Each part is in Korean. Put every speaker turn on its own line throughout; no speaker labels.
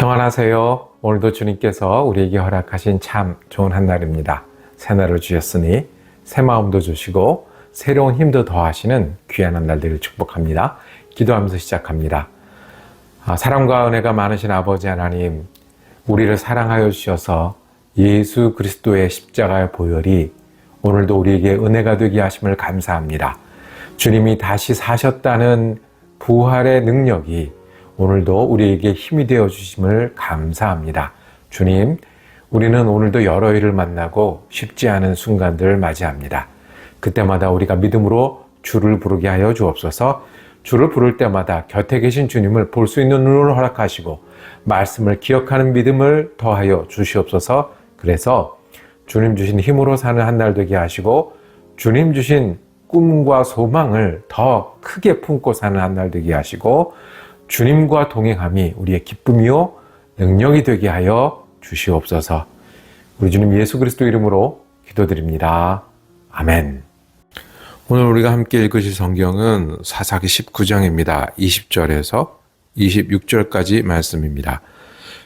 평안하세요. 오늘도 주님께서 우리에게 허락하신 참 좋은 한날입니다. 새날을 주셨으니 새 마음도 주시고 새로운 힘도 더하시는 귀한 한날 되기를 축복합니다. 기도하면서 시작합니다. 사랑과 은혜가 많으신 아버지 하나님, 우리를 사랑하여 주셔서 예수 그리스도의 십자가의 보혈이 오늘도 우리에게 은혜가 되게 하심을 감사합니다. 주님이 다시 사셨다는 부활의 능력이 오늘도 우리에게 힘이 되어 주심을 감사합니다. 주님, 우리는 오늘도 여러 일을 만나고 쉽지 않은 순간들을 맞이합니다. 그때마다 우리가 믿음으로 주를 부르게 하여 주옵소서. 주를 부를 때마다 곁에 계신 주님을 볼 수 있는 눈을 허락하시고 말씀을 기억하는 믿음을 더하여 주시옵소서. 그래서 주님 주신 힘으로 사는 한날 되게 하시고 주님 주신 꿈과 소망을 더 크게 품고 사는 한날 되게 하시고 주님과 동행함이 우리의 기쁨이요 능력이 되게 하여 주시옵소서. 우리 주님 예수 그리스도 이름으로 기도드립니다. 아멘. 오늘 우리가 함께 읽으실 성경은 사사기 19장입니다. 20절에서 26절까지 말씀입니다.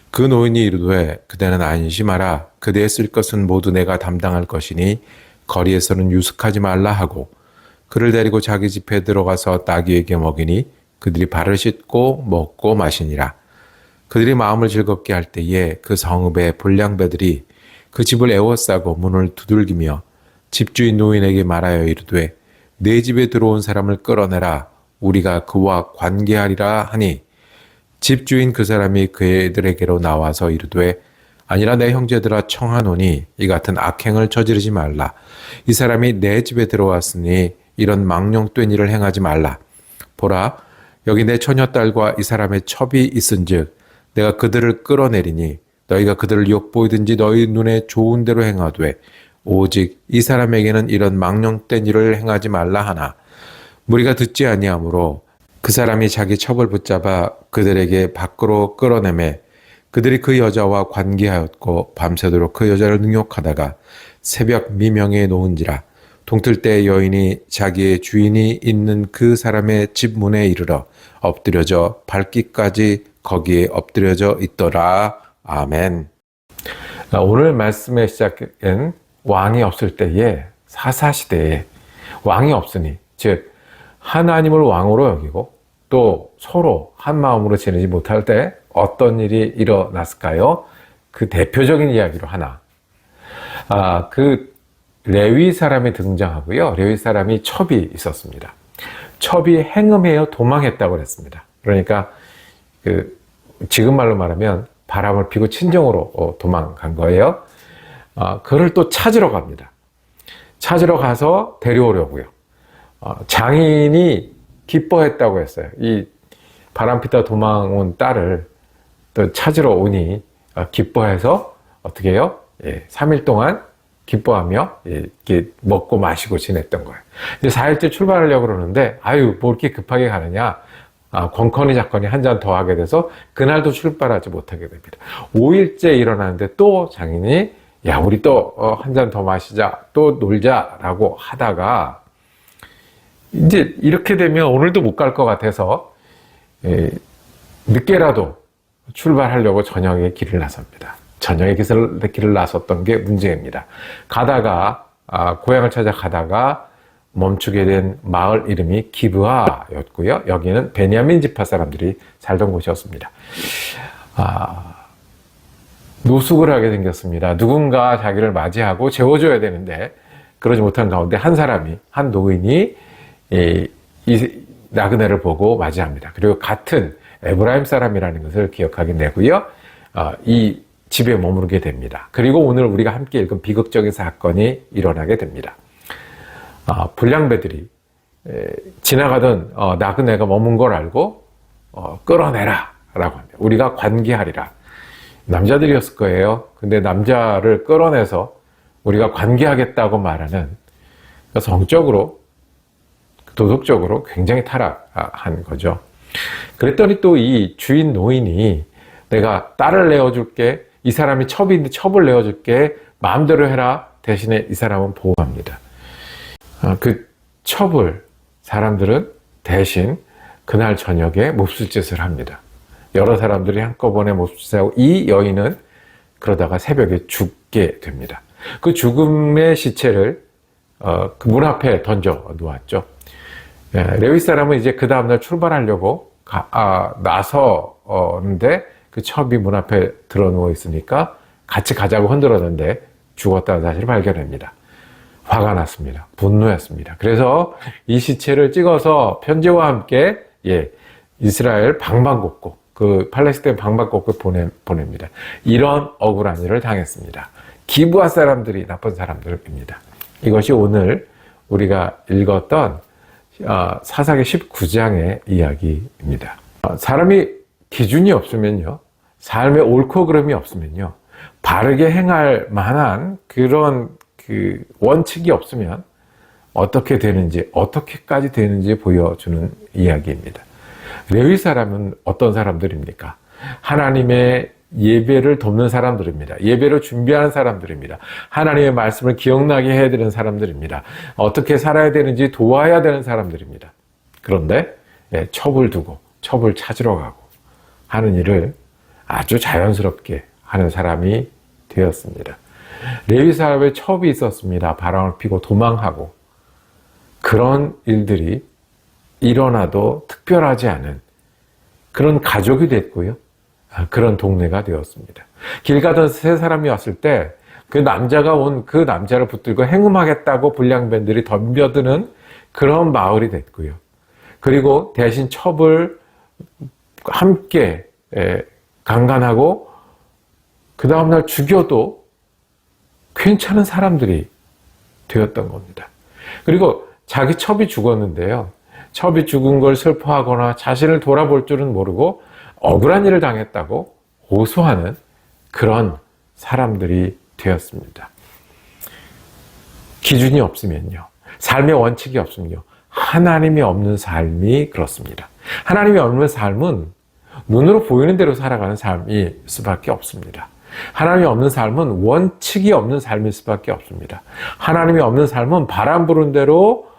그 노인이 이르되 그대는 안심하라. 그대의 쓸 것은 모두 내가 담당할 것이니 거리에서는 유숙하지 말라 하고 그를 데리고 자기 집에 들어가서 나귀에게 먹이니 그들이 발을 씻고 먹고 마시니라. 그들이 마음을 즐겁게 할 때에 그 성읍의 불량배들이 그 집을 에워싸고 문을 두들기며 집주인 노인에게 말하여 이르되 내 집에 들어온 사람을 끌어내라. 우리가 그와 관계하리라 하니 집주인 그 사람이 그들에게로 나와서 이르되 아니라 내 형제들아 청하노니 이 같은 악행을 저지르지 말라. 이 사람이 내 집에 들어왔으니 이런 망령된 일을 행하지 말라. 보라, 여기 내 처녀딸과 이 사람의 첩이 있은즉 내가 그들을 끌어내리니 너희가 그들을 욕보이든지 너희 눈에 좋은 대로 행하되 오직 이 사람에게는 이런 망령된 일을 행하지 말라 하나 무리가 듣지 아니하므로 그 사람이 자기 첩을 붙잡아 그들에게 밖으로 끌어내매 그들이 그 여자와 관계하였고 밤새도록 그 여자를 능욕하다가 새벽 미명에 놓은지라. 동틀 때 여인이 자기의 주인이 있는 그 사람의 집 문에 이르러 엎드려져 밟기까지 거기에 엎드려져 있더라. 아멘. 오늘 말씀의 시작은 왕이 없을 때에 사사시대에 왕이 없으니 즉 하나님을 왕으로 여기고 또 서로 한 마음으로 지내지 못할 때 어떤 일이 일어났을까요? 그 대표적인 이야기로 하나. 그 레위 사람이 등장하고요. 레위 사람이 첩이 있었습니다. 첩이 행음해요 도망했다고 그랬습니다. 그러니까 지금 말로 말하면 바람을 피고 친정으로 도망간 거예요. 그를 또 찾으러 갑니다. 찾으러 가서 데려오려고요. 장인이 기뻐했다고 했어요. 이 바람 피다 도망온 딸을 또 찾으러 오니 기뻐해서 어떻게 해요? 3일 동안 기뻐하며 이렇게 먹고 마시고 지냈던 거예요. 이제 4일째 출발하려고 그러는데 뭐 이렇게 급하게 가느냐. 권커니 작건이 한 잔 더 하게 돼서 그날도 출발하지 못하게 됩니다. 5일째 일어나는데 또 장인이 야 우리 또 한 잔 더 마시자 또 놀자라고 하다가 이제 이렇게 되면 오늘도 못 갈 것 같아서 늦게라도 출발하려고 저녁에 길을 나섭니다. 저녁에 길을 나섰던 게 문제입니다. 가다가 고향을 찾아 가다가 멈추게 된 마을 이름이 기브아였고요. 여기는 베냐민 지파 사람들이 살던 곳이었습니다. 노숙을 하게 생겼습니다. 누군가 자기를 맞이하고 재워줘야 되는데 그러지 못한 가운데 한 노인이 이 나그네를 보고 맞이합니다. 그리고 같은 에브라임 사람이라는 것을 기억하게 되고요. 이 집에 머무르게 됩니다. 그리고 오늘 우리가 함께 읽은 비극적인 사건이 일어나게 됩니다. 불량배들이 지나가던 나그네가 머문 걸 알고 끌어내라 라고 합니다. 우리가 관계하리라. 남자들이었을 거예요. 근데 남자를 끌어내서 우리가 관계하겠다고 말하는 성적으로 도덕적으로 굉장히 타락한 거죠. 그랬더니 또 이 주인 노인이 내가 딸을 내어줄게. 이 사람이 첩인데 첩을 내어줄게. 마음대로 해라. 대신에 이 사람은 보호합니다. 그 첩을 사람들은 대신 그날 저녁에 몹쓸 짓을 합니다. 여러 사람들이 한꺼번에 못 취하고 이 여인은 그러다가 새벽에 죽게 됩니다. 그 죽음의 시체를 그 문 앞에 던져 놓았죠. 레위 사람은 이제 그 다음날 출발하려고 나서는데 그 첩이 문 앞에 들어 누워 있으니까 같이 가자고 흔들었는데 죽었다는 사실을 발견합니다. 화가 났습니다. 분노했습니다. 그래서 이 시체를 찍어서 편지와 함께 이스라엘 방방곡곡, 그 팔레스타인 방방곡곡 보냅니다. 이런 억울한 일을 당했습니다. 기브아 사람들이 나쁜 사람들입니다. 이것이 오늘 우리가 읽었던 사사기 19장의 이야기입니다. 사람이 기준이 없으면요, 삶의 옳고 그름이 없으면요, 바르게 행할 만한 그런 그 원칙이 없으면 어떻게 되는지, 어떻게까지 되는지 보여주는 이야기입니다. 레위 사람은 어떤 사람들입니까? 하나님의 예배를 돕는 사람들입니다. 예배를 준비하는 사람들입니다. 하나님의 말씀을 기억나게 해야 되는 사람들입니다. 어떻게 살아야 되는지 도와야 되는 사람들입니다. 그런데 첩을 두고 첩을 찾으러 가고 하는 일을 아주 자연스럽게 하는 사람이 되었습니다. 레위 사람의 첩이 있었습니다. 바람을 피고 도망하고 그런 일들이 일어나도 특별하지 않은 그런 가족이 됐고요. 그런 동네가 되었습니다. 길 가던 세 사람이 왔을 때 그 남자가 그 남자를 붙들고 행음하겠다고 불량배들이 덤벼드는 그런 마을이 됐고요. 그리고 대신 첩을 함께 강간하고 그 다음날 죽여도 괜찮은 사람들이 되었던 겁니다. 그리고 자기 첩이 죽었는데요. 첩이 죽은 걸 슬퍼하거나 자신을 돌아볼 줄은 모르고 억울한 일을 당했다고 호소하는 그런 사람들이 되었습니다. 기준이 없으면요, 삶의 원칙이 없으면요, 하나님이 없는 삶이 그렇습니다. 하나님이 없는 삶은 눈으로 보이는 대로 살아가는 삶일 수밖에 없습니다. 하나님이 없는 삶은 원칙이 없는 삶일 수밖에 없습니다. 하나님이 없는 삶은 바람 부는 대로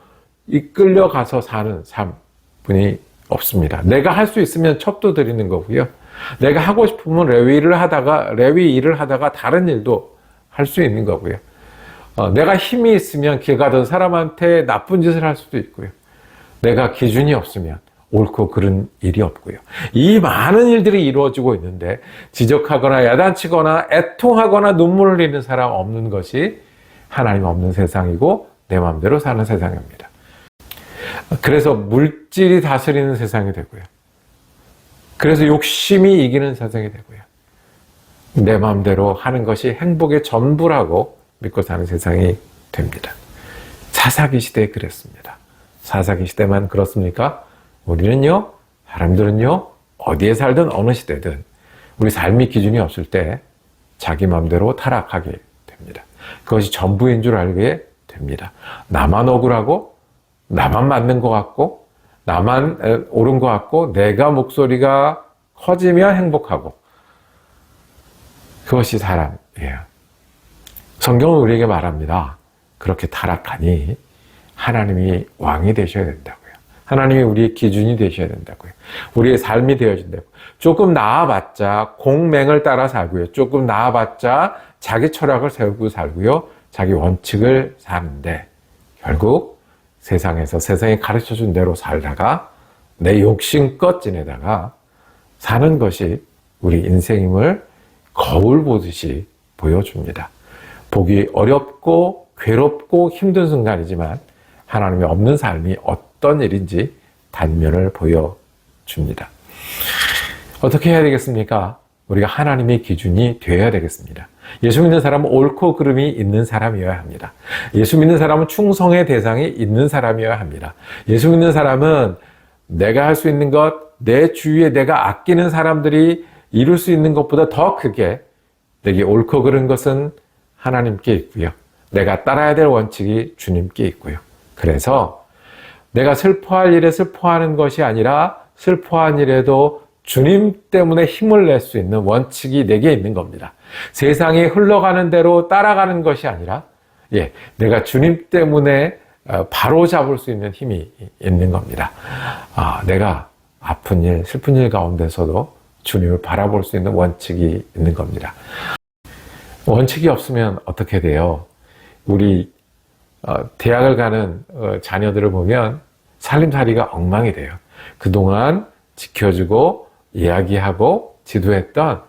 이끌려가서 사는 삶뿐이 없습니다. 내가 할 수 있으면 첩도 드리는 거고요. 내가 하고 싶으면 레위 일을 하다가 다른 일도 할 수 있는 거고요. 내가 힘이 있으면 길 가던 사람한테 나쁜 짓을 할 수도 있고요. 내가 기준이 없으면 옳고 그른 일이 없고요. 이 많은 일들이 이루어지고 있는데 지적하거나 야단치거나 애통하거나 눈물을 흘리는 사람 없는 것이 하나님 없는 세상이고 내 마음대로 사는 세상입니다. 그래서 물질이 다스리는 세상이 되고요. 그래서 욕심이 이기는 세상이 되고요. 내 마음대로 하는 것이 행복의 전부라고 믿고 사는 세상이 됩니다. 사사기 시대에 그랬습니다. 사사기 시대만 그렇습니까? 우리는요, 사람들은요, 어디에 살든 어느 시대든 우리 삶의 기준이 없을 때 자기 마음대로 타락하게 됩니다. 그것이 전부인 줄 알게 됩니다. 나만 억울하고 나만 맞는 것 같고 나만 옳은 것 같고 내가 목소리가 커지면 행복하고 그것이 사람이에요. 성경은 우리에게 말합니다. 그렇게 타락하니 하나님이 왕이 되셔야 된다고요. 하나님이 우리의 기준이 되셔야 된다고요. 우리의 삶이 되어진다고. 조금 나아봤자 공맹을 따라 살고요. 조금 나아봤자 자기 철학을 세우고 살고요. 자기 원칙을 사는데 결국 세상에서 세상이 가르쳐준 대로 살다가 내 욕심껏 지내다가 사는 것이 우리 인생임을 거울 보듯이 보여줍니다. 보기 어렵고 괴롭고 힘든 순간이지만 하나님이 없는 삶이 어떤 일인지 단면을 보여줍니다. 어떻게 해야 되겠습니까? 우리가 하나님의 기준이 되어야 되겠습니다. 예수 믿는 사람은 옳고 그름이 있는 사람이어야 합니다. 예수 믿는 사람은 충성의 대상이 있는 사람이어야 합니다. 예수 믿는 사람은 내가 할 수 있는 것, 내 주위에 내가 아끼는 사람들이 이룰 수 있는 것보다 더 크게 내게 옳고 그른 것은 하나님께 있고요. 내가 따라야 될 원칙이 주님께 있고요. 그래서 내가 슬퍼할 일에 슬퍼하는 것이 아니라 슬퍼한 일에도 주님 때문에 힘을 낼 수 있는 원칙이 내게 있는 겁니다. 세상이 흘러가는 대로 따라가는 것이 아니라 내가 주님 때문에 바로 잡을 수 있는 힘이 있는 겁니다. 내가 아픈 일, 슬픈 일 가운데서도 주님을 바라볼 수 있는 원칙이 있는 겁니다. 원칙이 없으면 어떻게 돼요? 우리 대학을 가는 자녀들을 보면 살림살이가 엉망이 돼요. 그동안 지켜주고 이야기하고 지도했던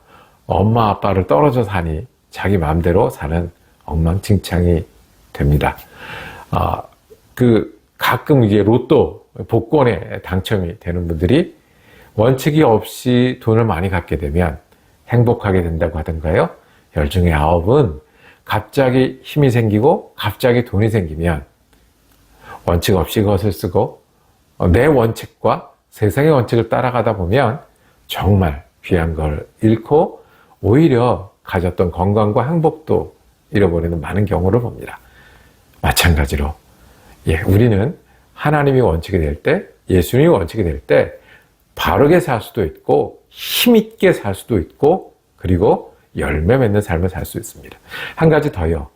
엄마 아빠를 떨어져 사니 자기 마음대로 사는 엉망진창이 됩니다. 가끔 이제 로또 복권에 당첨이 되는 분들이 원칙이 없이 돈을 많이 갖게 되면 행복하게 된다고 하던가요? 10중에 9은 갑자기 힘이 생기고 갑자기 돈이 생기면 원칙 없이 그것을 쓰고 내 원칙과 세상의 원칙을 따라가다 보면 정말 귀한 걸 잃고 오히려 가졌던 건강과 행복도 잃어버리는 많은 경우를 봅니다. 마찬가지로 우리는 하나님이 원칙이 될 때, 예수님이 원칙이 될 때 바르게 살 수도 있고 힘있게 살 수도 있고 그리고 열매 맺는 삶을 살 수 있습니다. 한 가지 더요.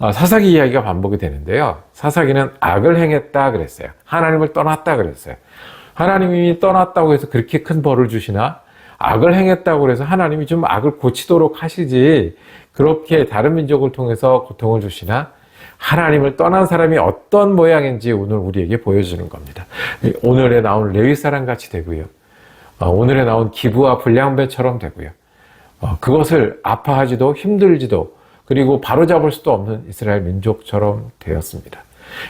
사사기 이야기가 반복이 되는데요. 사사기는 악을 행했다 그랬어요. 하나님을 떠났다 그랬어요. 하나님이 떠났다고 해서 그렇게 큰 벌을 주시나? 악을 행했다고 해서 하나님이 좀 악을 고치도록 하시지 그렇게 다른 민족을 통해서 고통을 주시나? 하나님을 떠난 사람이 어떤 모양인지 오늘 우리에게 보여주는 겁니다. 오늘에 나온 레위 사람 같이 되고요. 오늘에 나온 기브와 불량배처럼 되고요. 그것을 아파하지도 힘들지도 그리고 바로잡을 수도 없는 이스라엘 민족처럼 되었습니다.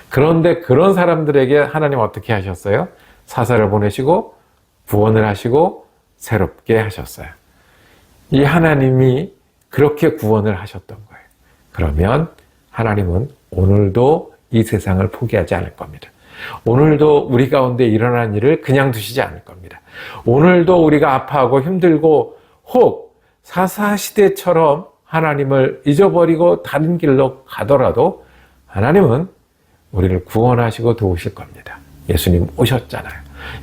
그런데 그런 사람들에게 하나님 어떻게 하셨어요? 사사를 보내시고 구원을 하시고 새롭게 하셨어요. 이 하나님이 그렇게 구원을 하셨던 거예요. 그러면 하나님은 오늘도 이 세상을 포기하지 않을 겁니다. 오늘도 우리 가운데 일어난 일을 그냥 두시지 않을 겁니다. 오늘도 우리가 아파하고 힘들고 혹 사사시대처럼 하나님을 잊어버리고 다른 길로 가더라도 하나님은 우리를 구원하시고 도우실 겁니다. 예수님 오셨잖아요.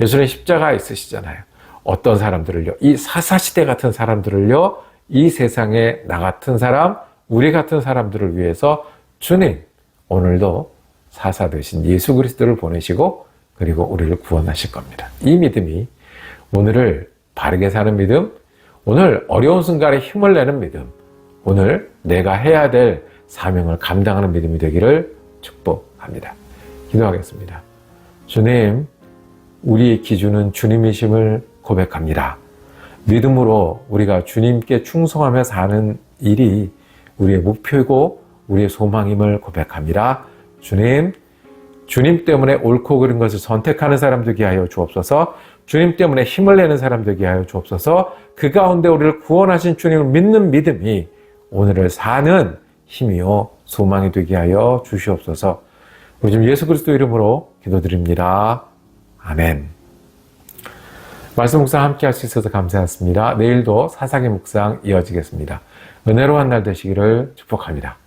예수님 십자가 있으시잖아요. 어떤 사람들을요? 이 사사시대 같은 사람들을요? 이 세상에 나 같은 사람, 우리 같은 사람들을 위해서 주님 오늘도 사사 되신 예수 그리스도를 보내시고 그리고 우리를 구원하실 겁니다. 이 믿음이 오늘을 바르게 사는 믿음, 오늘 어려운 순간에 힘을 내는 믿음, 오늘 내가 해야 될 사명을 감당하는 믿음이 되기를 축복합니다. 기도하겠습니다. 주님, 우리의 기준은 주님이심을 고백합니다. 믿음으로 우리가 주님께 충성하며 사는 일이 우리의 목표이고 우리의 소망임을 고백합니다. 주님 때문에 옳고 그른 것을 선택하는 사람 되게 하여 주옵소서. 주님 때문에 힘을 내는 사람 되게 하여 주옵소서. 그 가운데 우리를 구원하신 주님을 믿는 믿음이 오늘을 사는 힘이요 소망이 되게 하여 주시옵소서. 우리 좀 예수 그리스도 이름으로 기도드립니다. 아멘. 말씀 묵상 함께 할 수 있어서 감사했습니다. 내일도 사사기 묵상 이어지겠습니다. 은혜로운 날 되시기를 축복합니다.